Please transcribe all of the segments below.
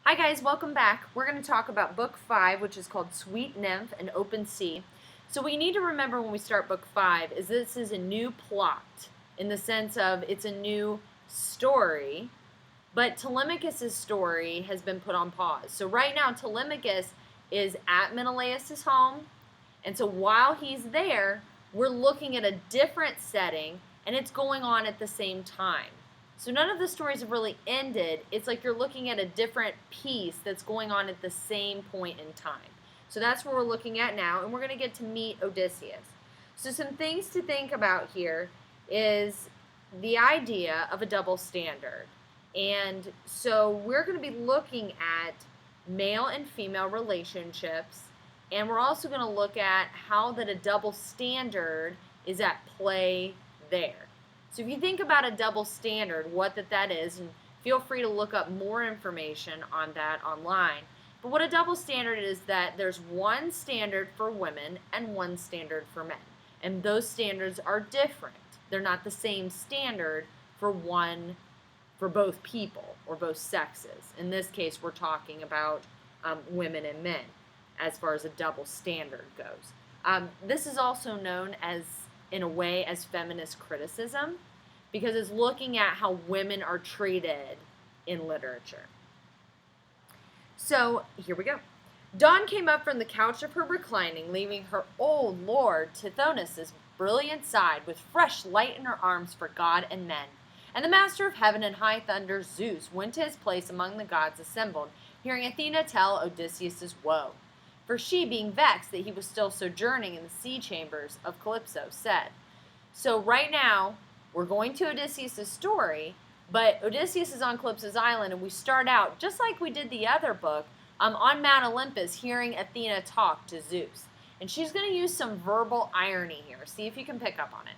Hi guys, welcome back. We're going to talk about book 5, which is called Sweet Nymph and Open Sea. So what you need to remember when we start book 5 is this is a new plot in the sense of it's a new story, but Telemachus' story has been put on pause. So right now Telemachus is at Menelaus' home, and so while he's there, we're looking at a different setting and it's going on at the same time. So none of the stories have really ended. It's like you're looking at a different piece that's going on at the same point in time. So that's what we're looking at now, and we're going to get to meet Odysseus. So some things to think about here is the idea of a double standard. And so we're going to be looking at male and female relationships, and we're also going to look at how that a double standard is at play there. So if you think about a double standard, what that is, and feel free to look up more information on that online. But what a double standard is that there's one standard for women and one standard for men. And those standards are different. They're not the same standard for both people or both sexes. In this case, we're talking about women and men as far as a double standard goes. This is also known as, in a way, as feminist criticism, because it's looking at how women are treated in literature. So here we go. Dawn came up from the couch of her reclining, leaving her old lord Tithonus' brilliant side with fresh light in her arms for God and men. And the master of heaven and high thunder, Zeus, went to his place among the gods assembled, hearing Athena tell Odysseus' woe. For she, being vexed that he was still sojourning in the sea chambers of Calypso, said. So right now, we're going to Odysseus' story, but Odysseus is on Calypso's island, and we start out, just like we did the other book, on Mount Olympus, hearing Athena talk to Zeus. And she's going to use some verbal irony here. See if you can pick up on it.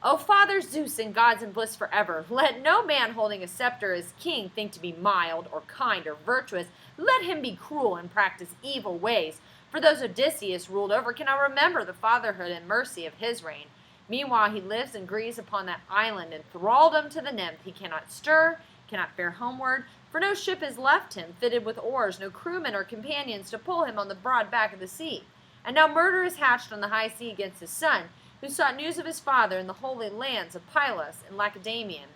O Father Zeus and gods in bliss forever, let no man holding a scepter as king think to be mild or kind or virtuous. Let him be cruel and practice evil ways. For those Odysseus ruled over cannot remember the fatherhood and mercy of his reign. Meanwhile he lives and grieves upon that island, and thraldom to the nymph he cannot stir, cannot fare homeward, for no ship is left him, fitted with oars, no crewmen or companions to pull him on the broad back of the sea. And now murder is hatched on the high sea against his son, who sought news of his father in the holy lands of Pylos and Lacedaemon.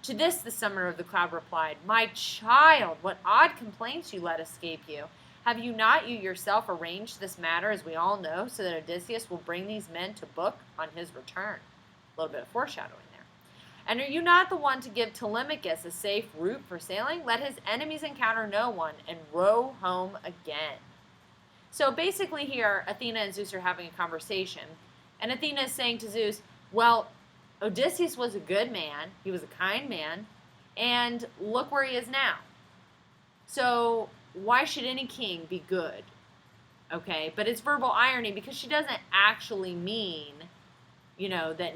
To this the summoner of the cloud replied, My child, what odd complaints you let escape you. Have you not you yourself arranged this matter, as we all know, so that Odysseus will bring these men to book on his return? A little bit of foreshadowing there. And are you not the one to give Telemachus a safe route for sailing? Let his enemies encounter no one, and row home again. So basically here, Athena and Zeus are having a conversation, and Athena is saying to Zeus, well, Odysseus was a good man, he was a kind man, and look where he is now. So why should any king be good? Okay, but it's verbal irony because she doesn't actually mean, that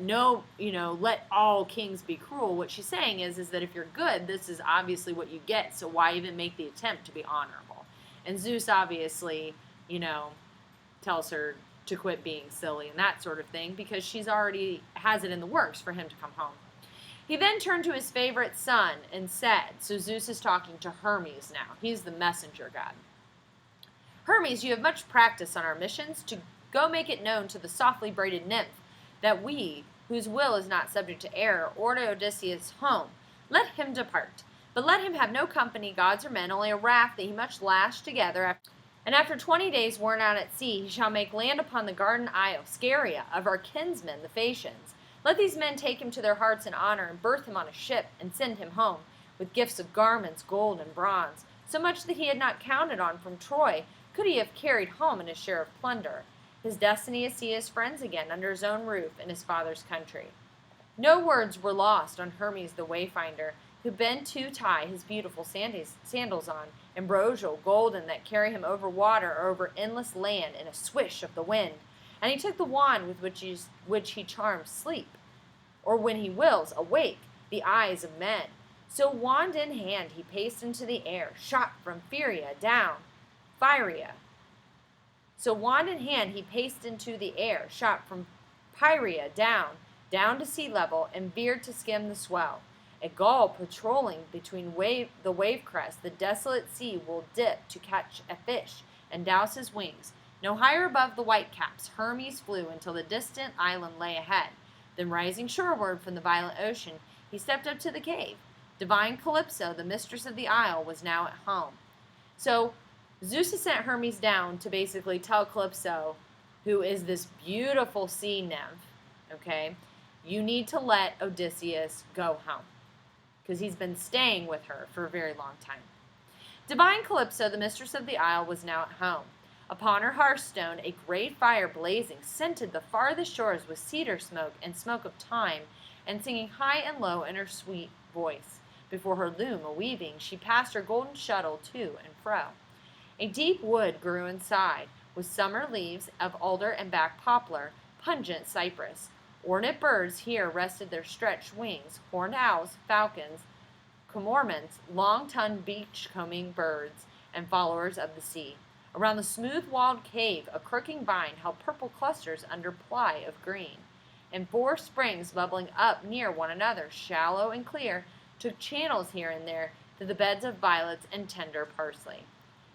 let all kings be cruel. What she's saying is that if you're good, this is obviously what you get, so why even make the attempt to be honorable? And Zeus obviously, tells her to quit being silly and that sort of thing because she's already has it in the works for him to come home. He then turned to his favorite son and said, so Zeus is talking to Hermes now. He's the messenger god. Hermes, you have much practice on our missions to go make it known to the softly braided nymph that we, whose will is not subject to error, order Odysseus home. Let him depart, but let him have no company, gods or men, only a raft that he must lash together. And after 20 days worn out at sea, he shall make land upon the garden isle, Scheria, of our kinsmen, the Phaeacians. Let these men take him to their hearts in honor, and berth him on a ship, and send him home, with gifts of garments, gold, and bronze, so much that he had not counted on from Troy, could he have carried home in his share of plunder. His destiny is to see his friends again under his own roof in his father's country. No words were lost on Hermes the wayfinder, who bent to tie his beautiful sandals on, ambrosial, golden, that carry him over water or over endless land in a swish of the wind. And he took the wand with which he charms sleep, or when he wills, awake, the eyes of men. So wand in hand he paced into the air, shot from Phyria down, Phyria. So wand in hand he paced into the air, shot from Phyria down to sea level, and veered to skim the swell. A gull patrolling between the wave crests, the desolate sea will dip to catch a fish and douse his wings. No higher above the whitecaps, Hermes flew until the distant island lay ahead. Then rising shoreward from the violent ocean, he stepped up to the cave. Divine Calypso, the mistress of the isle, was now at home. So Zeus has sent Hermes down to basically tell Calypso, who is this beautiful sea nymph, okay, you need to let Odysseus go home, because he's been staying with her for a very long time. Divine Calypso, the mistress of the isle, was now at home. Upon her hearthstone, a great fire blazing scented the farthest shores with cedar smoke and smoke of thyme, and singing high and low in her sweet voice. Before her loom, a-weaving, she passed her golden shuttle to and fro. A deep wood grew inside, with summer leaves of alder and back poplar, pungent cypress. Ornate birds here rested their stretched wings, horned owls, falcons, cormorants, long-tongued beach-combing birds, and followers of the sea. Around the smooth-walled cave, a crooking vine held purple clusters under ply of green, and 4 springs bubbling up near one another, shallow and clear, took channels here and there through the beds of violets and tender parsley.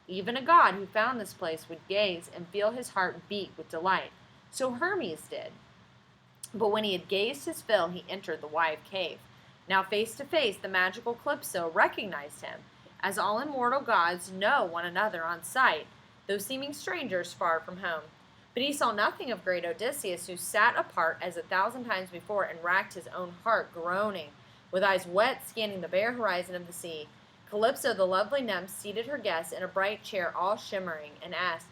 Even a god who found this place would gaze and feel his heart beat with delight. So Hermes did. But when he had gazed his fill, he entered the wide cave. Now face to face, the magical Calypso recognized him, as all immortal gods know one another on sight, though seeming strangers far from home. But he saw nothing of great Odysseus, who sat apart as 1,000 times before and racked his own heart, groaning, with eyes wet, scanning the bare horizon of the sea. Calypso, the lovely nymph, seated her guest in a bright chair all shimmering, and asked,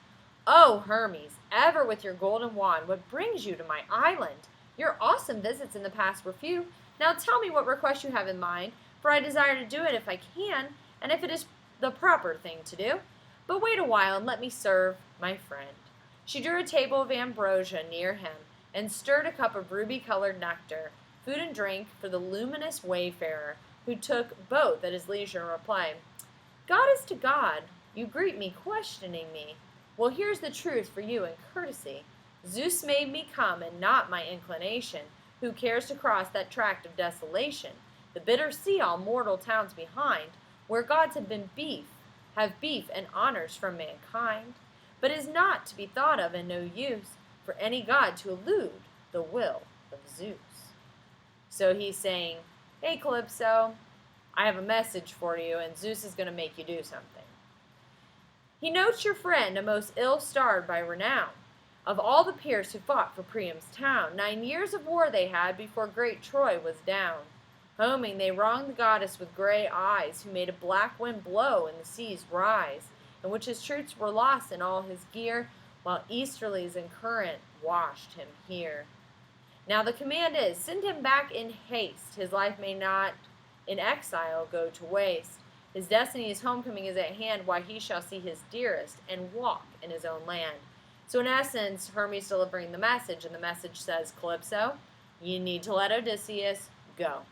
"Oh, Hermes, ever with your golden wand, what brings you to my island? Your awesome visits in the past were few. Now tell me what request you have in mind, for I desire to do it if I can, and if it is the proper thing to do. But wait a while, and let me serve my friend." She drew a table of ambrosia near him, and stirred a cup of ruby-colored nectar, food and drink for the luminous wayfarer, who took both at his leisure and replied, "Goddess to God, you greet me, questioning me. Well, here's the truth for you in courtesy. Zeus made me come, and not my inclination. Who cares to cross that tract of desolation, the bitter sea all mortal towns behind, where gods have beef and honors from mankind? But is not to be thought of, and no use for any god to elude the will of Zeus." So he's saying, "Hey, Calypso, I have a message for you, and Zeus is going to make you do something. He notes your friend a most ill-starred by renown. Of all the peers who fought for Priam's town, 9 years of war they had before great Troy was down. Homing, they wronged the goddess with gray eyes, who made a black wind blow and the seas rise, in which his troops were lost in all his gear, while easterlies and current washed him here. Now the command is, send him back in haste. His life may not in exile go to waste. His destiny, his homecoming is at hand, while he shall see his dearest and walk in his own land." So in essence, Hermes delivering the message, and the message says, Calypso, you need to let Odysseus go.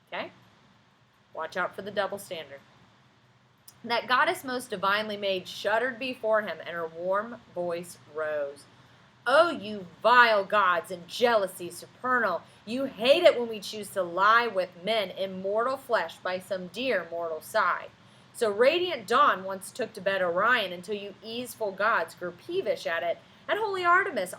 Okay? Watch out for the double standard. That goddess most divinely made shuddered before him, and her warm voice rose. "Oh, you vile gods and jealousy supernal, you hate it when we choose to lie with men in mortal flesh by some dear mortal side. So radiant dawn once took to bed Orion, until you easeful gods grew peevish at it, and holy Artemis,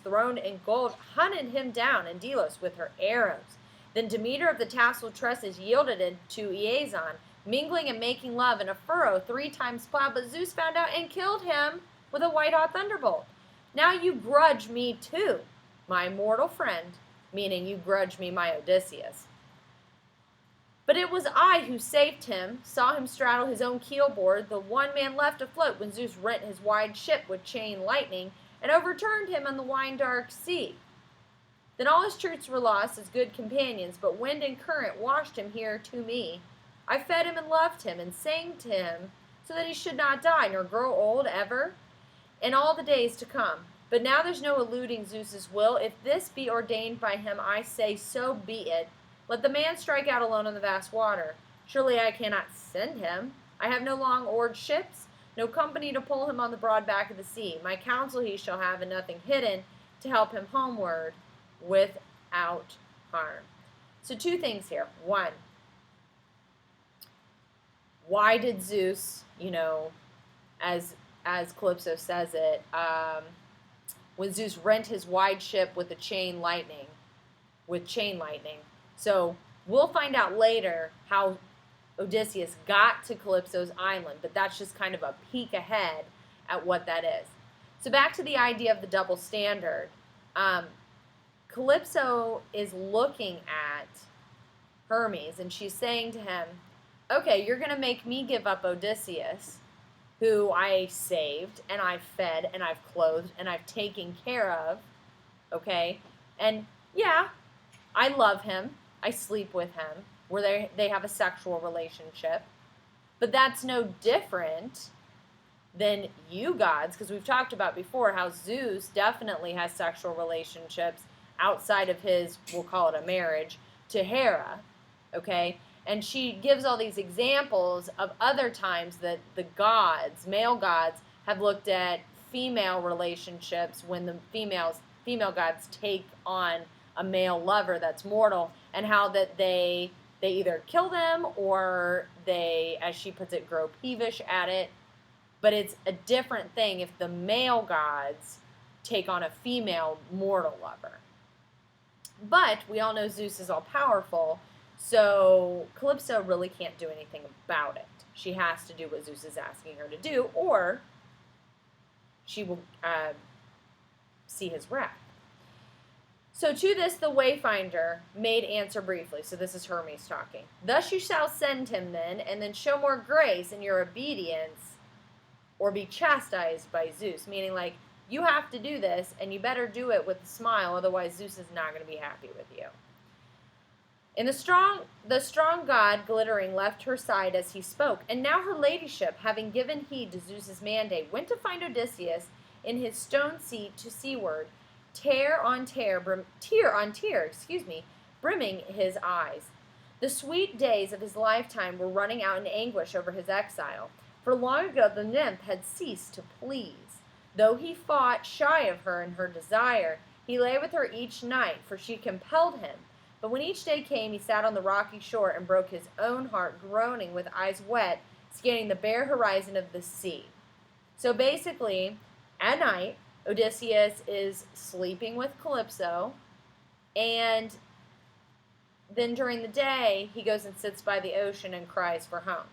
throned in gold, hunted him down, and Delos with her arrows. Then Demeter of the tasseled tresses yielded it to Iason, mingling and making love in a furrow 3 times plowed, but Zeus found out and killed him with a white-hot thunderbolt. Now you grudge me too, my mortal friend," meaning you grudge me my Odysseus. "But it was I who saved him, saw him straddle his own keelboard, the one man left afloat when Zeus rent his wide ship with chain lightning, and overturned him on the wine-dark sea. Then all his troops were lost as good companions, but wind and current washed him here to me. I fed him and loved him, and sang to him, so that he should not die, nor grow old ever, in all the days to come. But now there's no eluding Zeus's will. If this be ordained by him, I say, so be it. Let the man strike out alone on the vast water. Surely I cannot send him. I have no long-oared ships, no company to pull him on the broad back of the sea. My counsel he shall have, and nothing hidden, to help him homeward without harm." So two things here. One, why did Zeus, as Calypso says it, when Zeus rent his wide ship with chain lightning. So we'll find out later how Odysseus got to Calypso's island, but that's just kind of a peek ahead at what that is. So back to the idea of the double standard. Calypso is looking at Hermes, and she's saying to him, okay, you're going to make me give up Odysseus, who I saved, and I've fed, and I've clothed, and I've taken care of, okay? And, yeah, I love him. I sleep with him, where they have a sexual relationship. But that's no different than you gods, because we've talked about before how Zeus definitely has sexual relationships outside of his, we'll call it a marriage, to Hera, okay? And she gives all these examples of other times that the gods, male gods, have looked at female relationships when the female gods take on a male lover that's mortal, and how that they either kill them or they, as she puts it, grow peevish at it. But it's a different thing if the male gods take on a female mortal lover. But we all know Zeus is all-powerful, so Calypso really can't do anything about it. She has to do what Zeus is asking her to do, or she will see his wrath. So to this the Wayfinder made answer briefly. So this is Hermes talking. Thus you shall send him then, and then show more grace in your obedience, or be chastised by Zeus. Meaning, like, you have to do this, and you better do it with a smile, otherwise Zeus is not going to be happy with you. And the strong god, glittering, left her side as he spoke. And now her ladyship, having given heed to Zeus's mandate, went to find Odysseus in his stone seat to seaward, tear on tear, brimming his eyes. The sweet days of his lifetime were running out in anguish over his exile, for long ago the nymph had ceased to please. Though he fought shy of her in her desire, he lay with her each night, for she compelled him. But when each day came, he sat on the rocky shore and broke his own heart, groaning with eyes wet, scanning the bare horizon of the sea. So basically, at night, Odysseus is sleeping with Calypso, and then during the day, he goes and sits by the ocean and cries for home.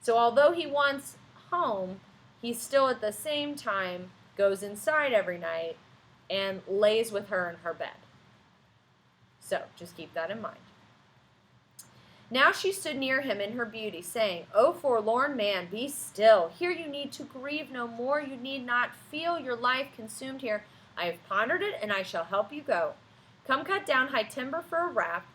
So although he wants home, he still at the same time goes inside every night and lays with her in her bed. So just keep that in mind. Now she stood near him in her beauty, saying, O forlorn man, be still. Here you need to grieve no more. You need not feel your life consumed here. I have pondered it, and I shall help you go. Come cut down high timber for a raft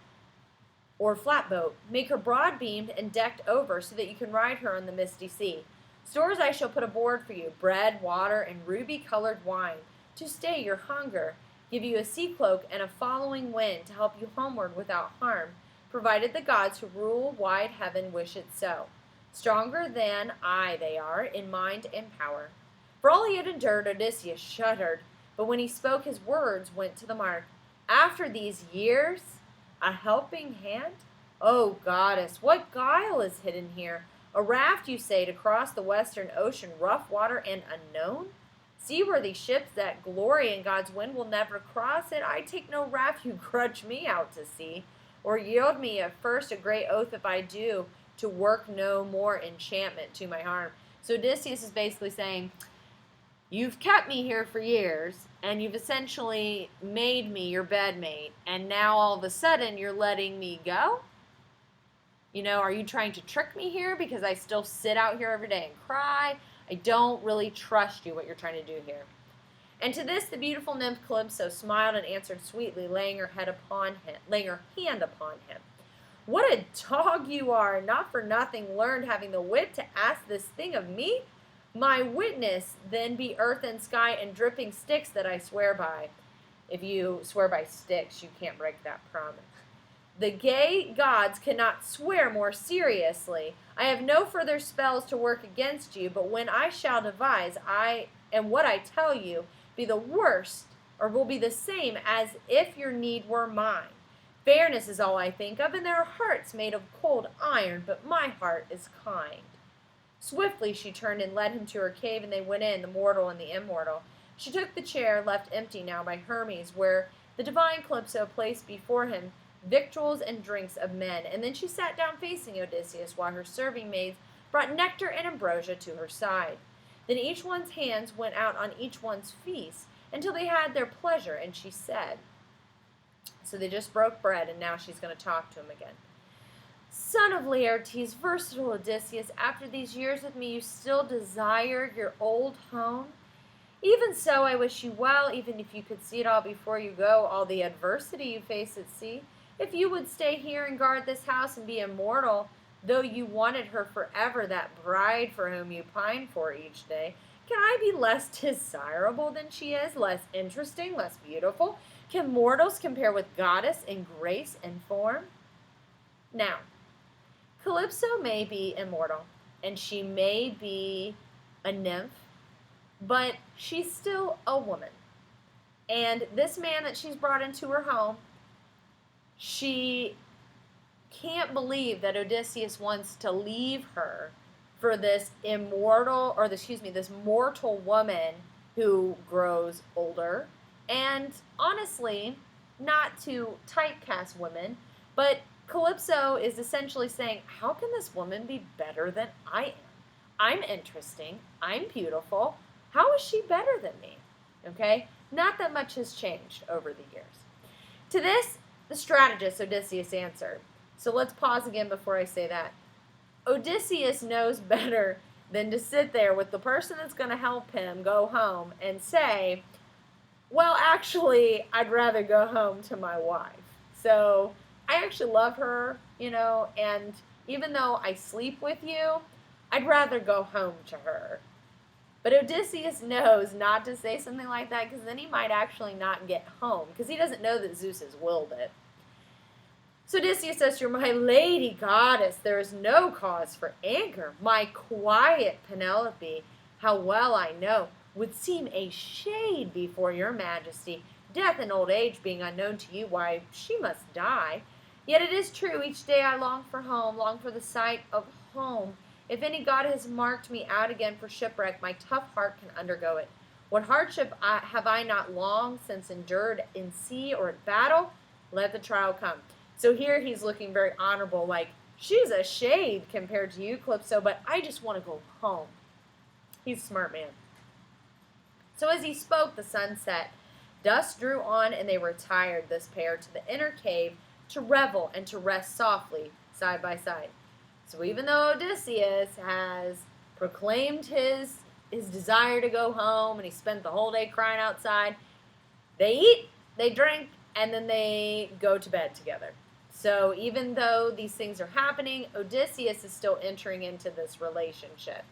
or flatboat. Make her broad-beamed and decked over so that you can ride her on the misty sea. Stores I shall put aboard for you, bread, water, and ruby-colored wine, to stay your hunger. Give you a sea cloak and a following wind to help you homeward without harm, provided the gods who rule wide heaven wish it so. Stronger than I they are, in mind and power. For all he had endured, Odysseus shuddered, but when he spoke, his words went to the mark. After these years, a helping hand? O goddess, what guile is hidden here? A raft, you say, to cross the western ocean, rough water and unknown? Seaworthy ships that glory in God's wind will never cross it. I take no raft you grudge me out to sea, or yield me at first a great oath if I do, to work no more enchantment to my harm. So Odysseus is basically saying, you've kept me here for years, and you've essentially made me your bedmate, and now all of a sudden you're letting me go? Are you trying to trick me here because I still sit out here every day and cry? I don't really trust you, what you're trying to do here. And to this the beautiful nymph Calypso smiled and answered sweetly, laying her hand upon him. What a dog you are, and not for nothing learned, having the wit to ask this thing of me? My witness then be earth and sky and dripping sticks that I swear by. If you swear by sticks, you can't break that promise. The gay gods cannot swear more seriously. I have no further spells to work against you, but when I shall devise, and what I tell you be the worst, or will be the same as if your need were mine. Fairness is all I think of, and there are hearts made of cold iron, but my heart is kind. Swiftly she turned and led him to her cave, and they went in, the mortal and the immortal. She took the chair, left empty now by Hermes, where the divine Calypso placed before him victuals and drinks of men, and then she sat down facing Odysseus, while her serving maids brought nectar and ambrosia to her side. Then each one's hands went out on each one's feast, until they had their pleasure, and she said, so they just broke bread, and now she's going to talk to him again. Son of Laertes, versatile Odysseus, after these years with me you still desire your old home? Even so, I wish you well, even if you could see it all before you go, all the adversity you face at sea. If you would stay here and guard this house and be immortal, though you wanted her forever, that bride for whom you pine for each day, can I be less desirable than she is, less interesting, less beautiful? Can mortals compare with goddess in grace and form? Now, Calypso may be immortal, and she may be a nymph, but she's still a woman. And this man that she's brought into her home, she can't believe that Odysseus wants to leave her for this this mortal woman who grows older. And honestly, not to typecast women, but Calypso is essentially saying, how can this woman be better than I am? I'm interesting. I'm beautiful. How is she better than me? Okay? Not that much has changed over the years. To this, the strategist Odysseus answered. So let's pause again before I say that. Odysseus knows better than to sit there with the person that's going to help him go home and say, well, actually, I'd rather go home to my wife. So I actually love her, and even though I sleep with you, I'd rather go home to her. But Odysseus knows not to say something like that, because then he might actually not get home, because he doesn't know that Zeus has willed it. So Odysseus says, you're my lady goddess. There is no cause for anger. My quiet Penelope, how well I know, would seem a shade before your majesty. Death and old age being unknown to you, why, she must die. Yet it is true, each day I long for home, long for the sight of home. If any god has marked me out again for shipwreck, my tough heart can undergo it. What hardship have I not long since endured in sea or at battle? Let the trial come. So here he's looking very honorable, like, she's a shade compared to you, Calypso, but I just want to go home. He's a smart man. So as he spoke, the sun set. Dusk drew on, and they retired, this pair, to the inner cave to revel and to rest softly, side by side. So even though Odysseus has proclaimed his desire to go home, and he spent the whole day crying outside, they eat, they drink, and then they go to bed together. So even though these things are happening, Odysseus is still entering into this relationship.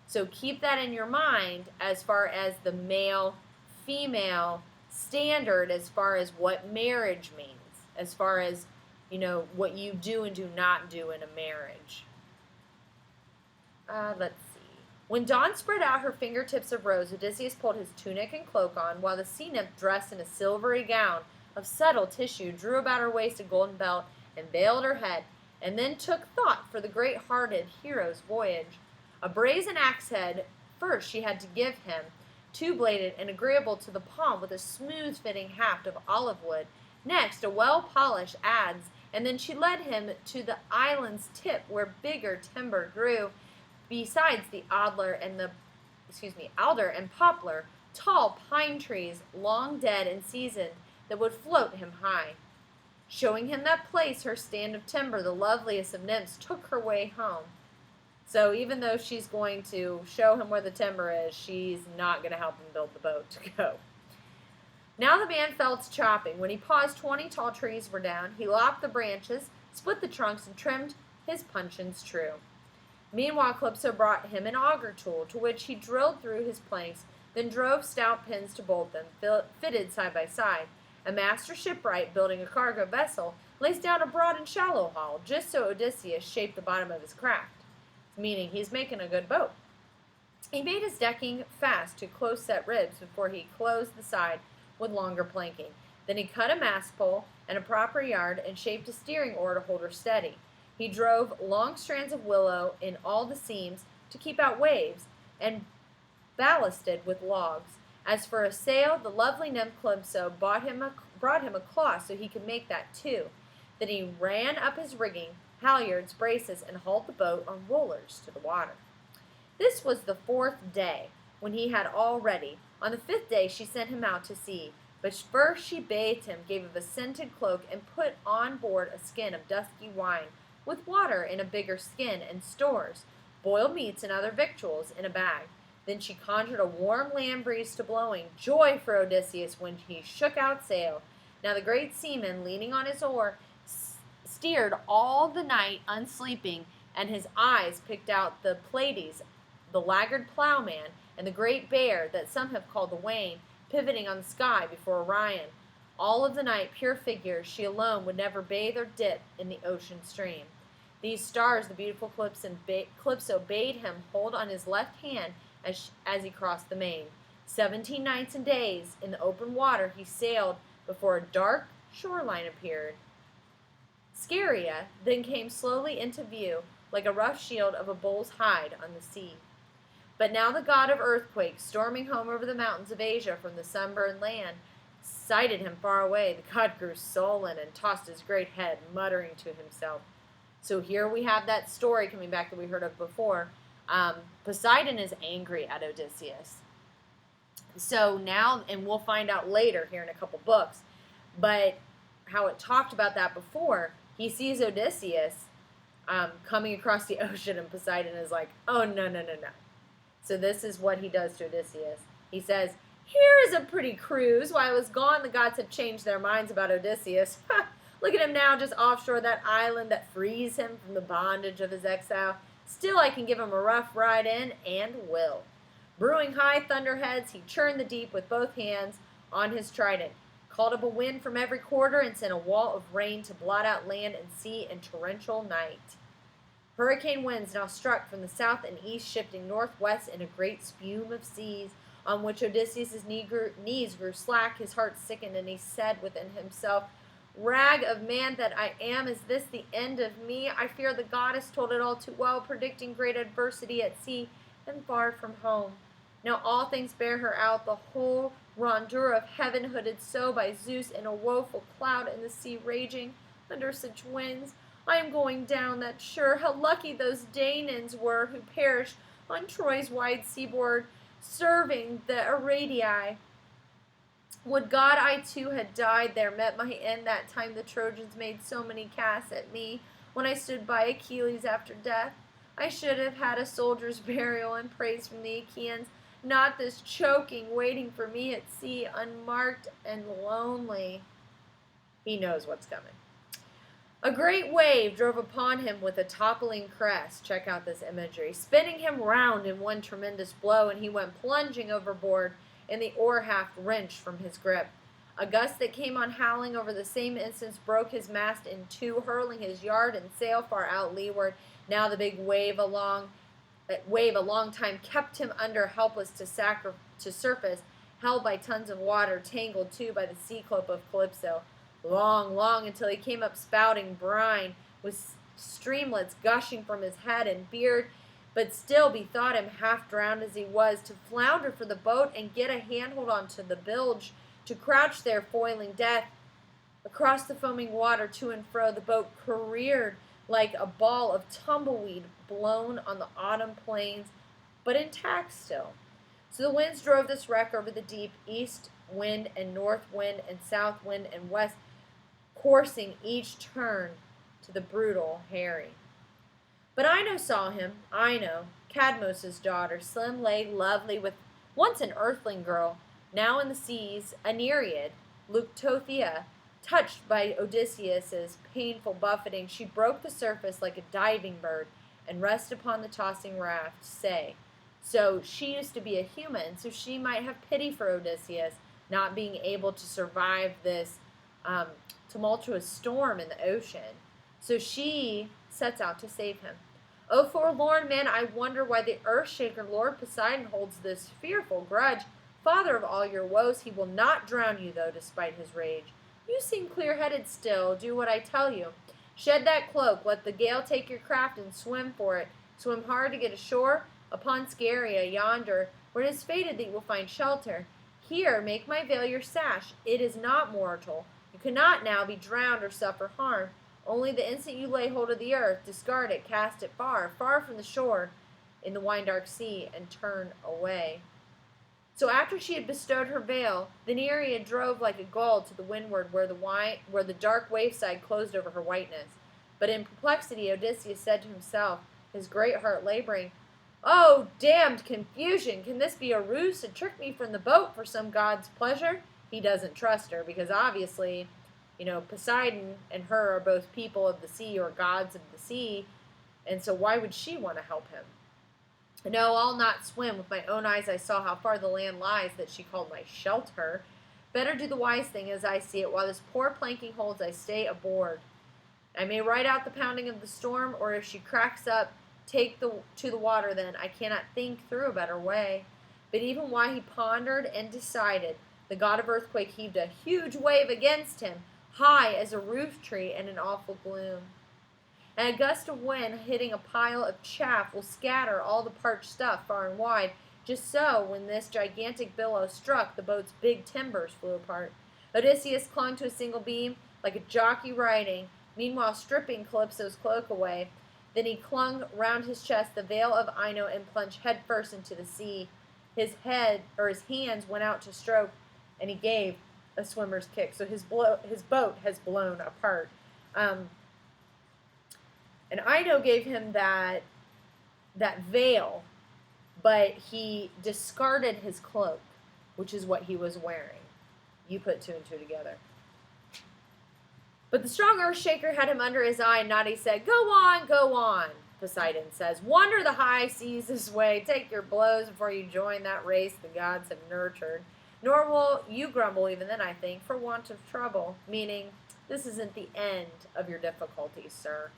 So keep that in your mind as far as the male-female standard, as far as what marriage means, as far as, what you do and do not do in a marriage. Let's see. When dawn spread out her fingertips of rose, Odysseus pulled his tunic and cloak on, while the sea nymph, dressed in a silvery gown of subtle tissue, drew about her waist a golden belt and veiled her head, and then took thought for the great-hearted hero's voyage. A brazen axe head first she had to give him, two-bladed and agreeable to the palm, with a smooth-fitting haft of olive wood. Next, a well-polished adze, and then she led him to the island's tip, where bigger timber grew, besides the alder and poplar, tall pine trees, long dead and seasoned, that would float him high. Showing him that place, her stand of timber, the loveliest of nymphs, took her way home. So even though she's going to show him where the timber is, she's not going to help him build the boat to go. Now the man fell to chopping. When he paused, 20 tall trees were down. He lopped the branches, split the trunks, and trimmed his puncheons true. Meanwhile, Calypso brought him an auger tool, to which he drilled through his planks, then drove stout pins to bolt them, fitted side by side. A master shipwright, building a cargo vessel, lays down a broad and shallow hull, just so Odysseus shaped the bottom of his craft, meaning he's making a good boat. He made his decking fast to close-set ribs before he closed the side with longer planking. Then he cut a mast pole and a proper yard and shaped a steering oar to hold her steady. He drove long strands of willow in all the seams to keep out waves and ballasted with logs. As for a sail, the lovely nymph Calypso brought him a cloth so he could make that too. Then he ran up his rigging, halyards, braces, and hauled the boat on rollers to the water. This was the 4th day, when he had all ready. On the 5th day she sent him out to sea. But first she bathed him, gave him a scented cloak, and put on board a skin of dusky wine, with water in a bigger skin, and stores, boiled meats and other victuals, in a bag. Then she conjured a warm land breeze to blowing, joy for Odysseus when he shook out sail. Now the great seaman, leaning on his oar, steered all the night unsleeping, and his eyes picked out the Pleiades, the laggard plowman, and the great bear that some have called the wain, pivoting on the sky before Orion. All of the night, pure figures, she alone would never bathe or dip in the ocean stream. These stars the beautiful Calypso bade him hold on his left hand as he crossed the main. 17 nights and days in the open water he sailed before a dark shoreline appeared. Scheria then came slowly into view, like a rough shield of a bull's hide on the sea. But now the god of earthquakes, storming home over the mountains of Asia from the sunburned land, sighted him far away. The god grew sullen and tossed his great head, muttering to himself. So here we have that story coming back that we heard of before. Poseidon is angry at Odysseus. So now, and we'll find out later here in a couple books, but how it talked about that before, he sees Odysseus coming across the ocean, and Poseidon is like, oh, no, no, no, no. So this is what he does to Odysseus. He says, here is a pretty cruise. While I was gone, the gods have changed their minds about Odysseus. Look at him now, just offshore that island that frees him from the bondage of his exile. Still, I can give him a rough ride in, and will. Brewing high thunderheads, he churned the deep with both hands on his trident, called up a wind from every quarter, and sent a wall of rain to blot out land and sea in torrential night. Hurricane winds now struck from the south and east, shifting northwest in a great spume of seas, on which Odysseus' knees grew slack, his heart sickened, and he said within himself, rag of man that I am, is this the end of me? I fear the goddess told it all too well, predicting great adversity at sea and far from home. Now all things bear her out, the whole rondure of heaven hooded so by Zeus in a woeful cloud, and the sea raging under such winds. I am going down, that's sure. How lucky those Danaans were who perished on Troy's wide seaboard, serving the Arradii. Would God I too had died there, met my end that time the Trojans made so many casts at me, when I stood by Achilles after death. I should have had a soldier's burial and praise from the Achaeans, not this choking, waiting for me at sea, unmarked and lonely. He knows what's coming. A great wave drove upon him with a toppling crest. Check out this imagery. Spinning him round in one tremendous blow, and he went plunging overboard, and the oar haft wrenched from his grip. A gust that came on howling over the same instant broke his mast in two, hurling his yard and sail far out leeward. Now the big wave a long time kept him under, helpless to surface, held by tons of water, tangled too by the sea cloak of Calypso. Long, until he came up spouting brine, with streamlets gushing from his head and beard, but still bethought him, half drowned as he was, to flounder for the boat and get a handhold onto the bilge, to crouch there foiling death. Across the foaming water, to and fro, the boat careered like a ball of tumbleweed blown on the autumn plains, but intact still. So the winds drove this wreck over the deep, east wind and north wind and south wind and west, coursing each turn to the brutal Harry. But Ino saw him, Ino, Cadmos' daughter, slim-legged, lovely, with once an earthling girl, now in the seas, a Nereid, Leuctothea. Touched by Odysseus' painful buffeting, she broke the surface like a diving bird and rested upon the tossing raft, say. So she used to be a human, so she might have pity for Odysseus, not being able to survive this tumultuous storm in the ocean. So she sets out to save him. O forlorn man, I wonder why the earth-shaker Lord Poseidon holds this fearful grudge. Father of all your woes, he will not drown you, though, despite his rage. You seem clear-headed still. Do what I tell you. Shed that cloak, let the gale take your craft, and swim for it. Swim hard to get ashore upon Scaria yonder, where it is fated that you will find shelter. Here, make my veil your sash. It is not mortal. You cannot now be drowned or suffer harm. Only the instant you lay hold of the earth, discard it, cast it far, far from the shore, in the wine-dark sea, and turn away. So after she had bestowed her veil, the Nereid drove like a gull to the windward, where the dark waveside closed over her whiteness. But in perplexity, Odysseus said to himself, his great heart laboring, "Oh, damned confusion! Can this be a ruse to trick me from the boat for some god's pleasure?" He doesn't trust her because obviously, Poseidon and her are both people of the sea or gods of the sea, and so why would she want to help him? "No, I'll not swim. With my own eyes I saw how far the land lies that she called my shelter. Better do the wise thing as I see it. While this poor planking holds, I stay aboard. I may ride out the pounding of the storm, or if she cracks up, take to the water then. I cannot think through a better way." But even while he pondered and decided, the god of earthquake heaved a huge wave against him, high as a roof tree in an awful gloom. And a gust of wind hitting a pile of chaff will scatter all the parched stuff far and wide. Just so, when this gigantic billow struck, the boat's big timbers flew apart. Odysseus clung to a single beam, like a jockey riding, meanwhile stripping Calypso's cloak away. Then he clung round his chest the veil of Ino and plunged headfirst into the sea. His hands went out to stroke, and he gave a swimmer's kick. So his boat has blown apart. And Ino gave him that veil, but he discarded his cloak, which is what he was wearing. You put two and two together. But the strong earth shaker had him under his eye, and Nadi said, "Go on, go on," Poseidon says. "Wander the high seas this way. Take your blows before you join that race the gods have nurtured. Nor will you grumble even then, I think, for want of trouble," meaning, this isn't the end of your difficulties, sir.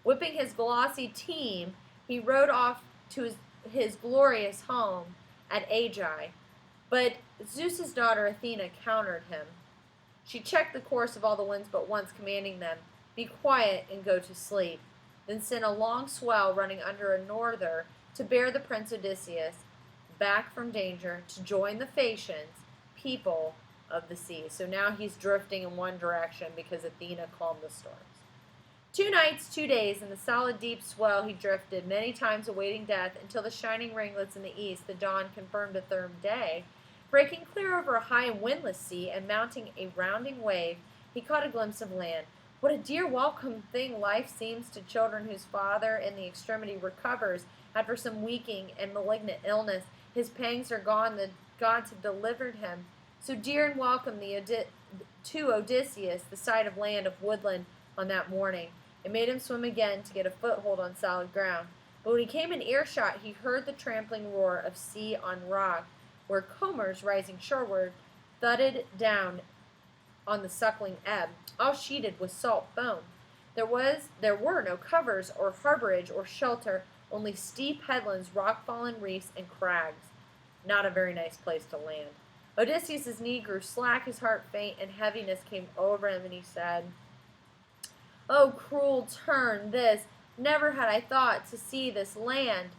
Whipping his glossy team, he rode off to his glorious home at Aegae. But Zeus's daughter Athena countered him. She checked the course of all the winds but once, commanding them, "Be quiet and go to sleep," then sent a long swell running under a norther to bear the Prince Odysseus back from danger to join the Phaeacians, people of the sea. So now he's drifting in one direction because Athena calmed the storms. 2 nights, 2 days, in the solid deep swell he drifted, many times awaiting death, until the shining ringlets in the east, the dawn confirmed a third day. Breaking clear over a high and windless sea, and mounting a rounding wave, he caught a glimpse of land. What a dear welcome thing life seems to children whose father in the extremity recovers after some weaking and malignant illness. His pangs are gone, the gods have delivered him. So dear and welcome to Odysseus the sight of land, of woodland, on that morning. It made him swim again to get a foothold on solid ground. But when he came in earshot, he heard the trampling roar of sea on rock, where combers rising shoreward thudded down on the suckling ebb, all sheeted with salt foam. There were no covers or harborage or shelter, only steep headlands, rock-fallen reefs, and crags. Not a very nice place to land. Odysseus' knee grew slack, his heart faint, and heaviness came over him, and he said, "Oh, cruel turn this! Never had I thought to see this land.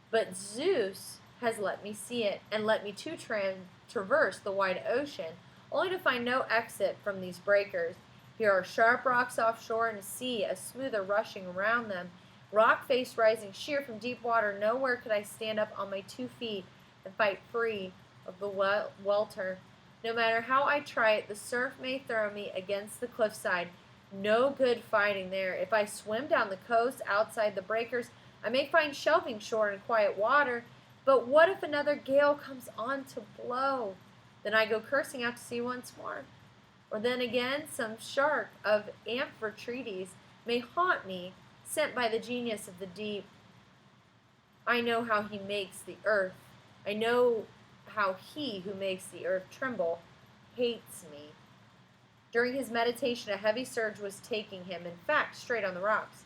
But Zeus has let me see it, and let me too traverse the wide ocean, only to find no exit from these breakers. Here are sharp rocks offshore, and a sea as smoother rushing around them, rock face rising sheer from deep water. Nowhere could I stand up on my 2 feet and fight free of the welter. No matter how I try it, the surf may throw me against the cliffside. No good fighting there. If I swim down the coast outside the breakers, I may find shelving shore and quiet water. But what if another gale comes on to blow? Then I go cursing out to sea once more. Or then again, some shark of Amphitrite may haunt me, sent by the genius of the deep. I know how he makes the earth. I know how he who makes the earth tremble hates me." During his meditation, a heavy surge was taking him, in fact, straight on the rocks.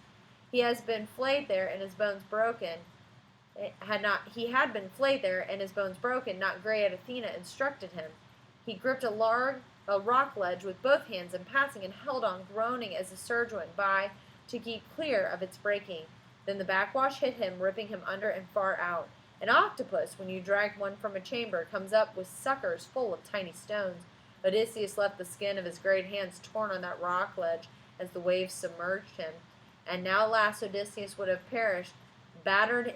He had been flayed there, and his bones broken. Not Gray at Athena instructed him. He gripped a a rock ledge with both hands and passing, and held on, groaning as the surge went by to keep clear of its breaking. Then the backwash hit him, ripping him under and far out. An octopus, when you drag one from a chamber, comes up with suckers full of tiny stones. Odysseus left the skin of his great hands torn on that rock ledge as the waves submerged him. And now, alas, Odysseus would have perished, battered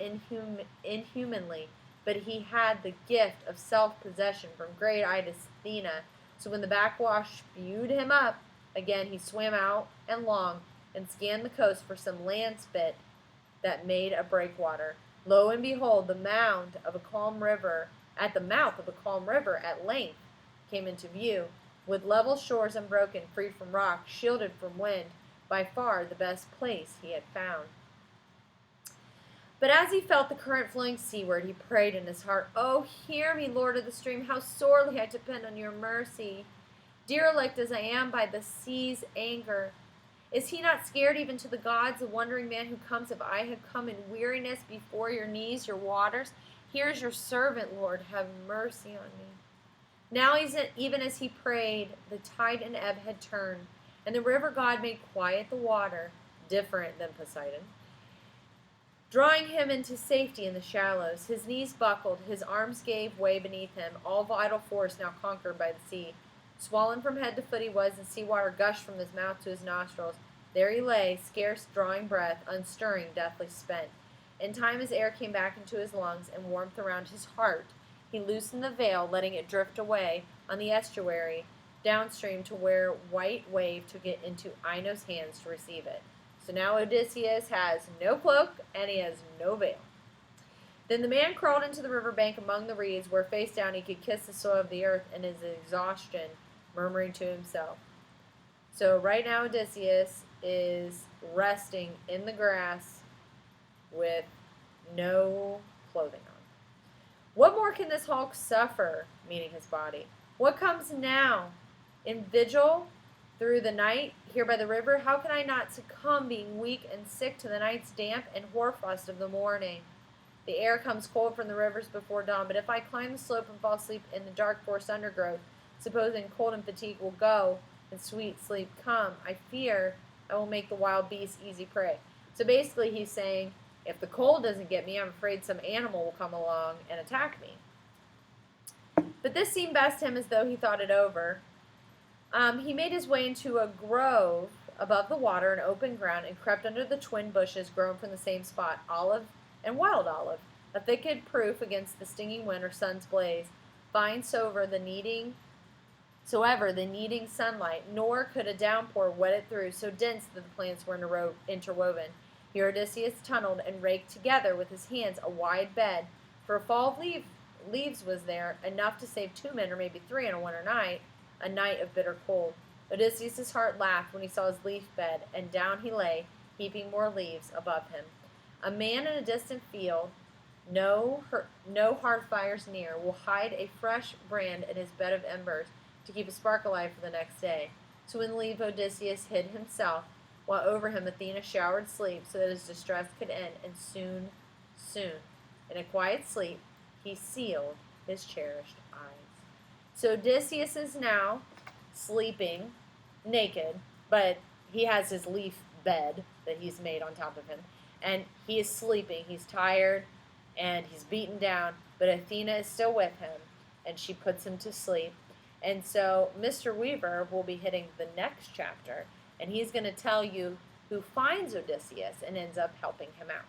inhumanly, but he had the gift of self-possession from great-eyed Athena. So when the backwash spewed him up, again he swam out and long, and scanned the coast for some land spit that made a breakwater. Lo and behold, the mouth of a calm river at length came into view, with level shores unbroken, free from rock, shielded from wind, by far the best place he had found. But as he felt the current flowing seaward, he prayed in his heart, "Oh, hear me, Lord of the stream, how sorely I depend on your mercy. Derelict as I am by the sea's anger, is he not scared even to the gods, the wandering man who comes? If I have come in weariness before your knees, your waters, here's your servant, Lord, have mercy on me." Now, even as he prayed, the tide and ebb had turned, and the river god made quiet the water, different than Poseidon, drawing him into safety in the shallows. His knees buckled, his arms gave way beneath him, all vital force now conquered by the sea. Swollen from head to foot he was, and sea water gushed from his mouth to his nostrils. There he lay, scarce drawing breath, unstirring, deathly spent. In time his air came back into his lungs, and warmth around his heart. He loosened the veil, letting it drift away on the estuary, downstream to where white wave took it into Ino's hands to receive it. So now Odysseus has no cloak, and he has no veil. Then the man crawled into the river bank among the reeds, where face down he could kiss the soil of the earth in his exhaustion, murmuring to himself. So right now Odysseus is resting in the grass with no clothing on. What more can this hulk suffer, meaning his body? What comes now? In vigil through the night here by the river, how can I not succumb, being weak and sick, to the night's damp and hoarfrost of the morning? The air comes cold from the rivers before dawn, but if I climb the slope and fall asleep in the dark forest undergrowth, supposing cold and fatigue will go and sweet sleep come, I fear I will make the wild beasts easy prey. So basically he's saying, if the cold doesn't get me, I'm afraid some animal will come along and attack me. But this seemed best to him, as though he thought it over. He made his way into a grove above the water in open ground, and crept under the twin bushes grown from the same spot, olive and wild olive, a thicket proof against the stinging wind or sun's blaze, fine soever the needing sunlight, nor could a downpour wet it through, so dense that the plants were interwoven. Here Odysseus tunneled and raked together with his hands a wide bed, for a fall of leaves was there, enough to save 2 men or maybe 3 on a winter night, a night of bitter cold. Odysseus' heart laughed when he saw his leaf bed, and down he lay, heaping more leaves above him. A man in a distant field, no hearth fires near, will hide a fresh brand in his bed of embers to keep a spark alive for the next day. So in leave Odysseus hid himself, while over him Athena showered sleep, so that his distress could end, and soon, in a quiet sleep, he sealed his cherished eyes. So Odysseus is now sleeping naked, but he has his leaf bed that he's made on top of him, and he is sleeping. He's tired, and he's beaten down, but Athena is still with him, and she puts him to sleep. And so Mr. Weaver will be hitting the next chapter, and he's going to tell you who finds Odysseus and ends up helping him out.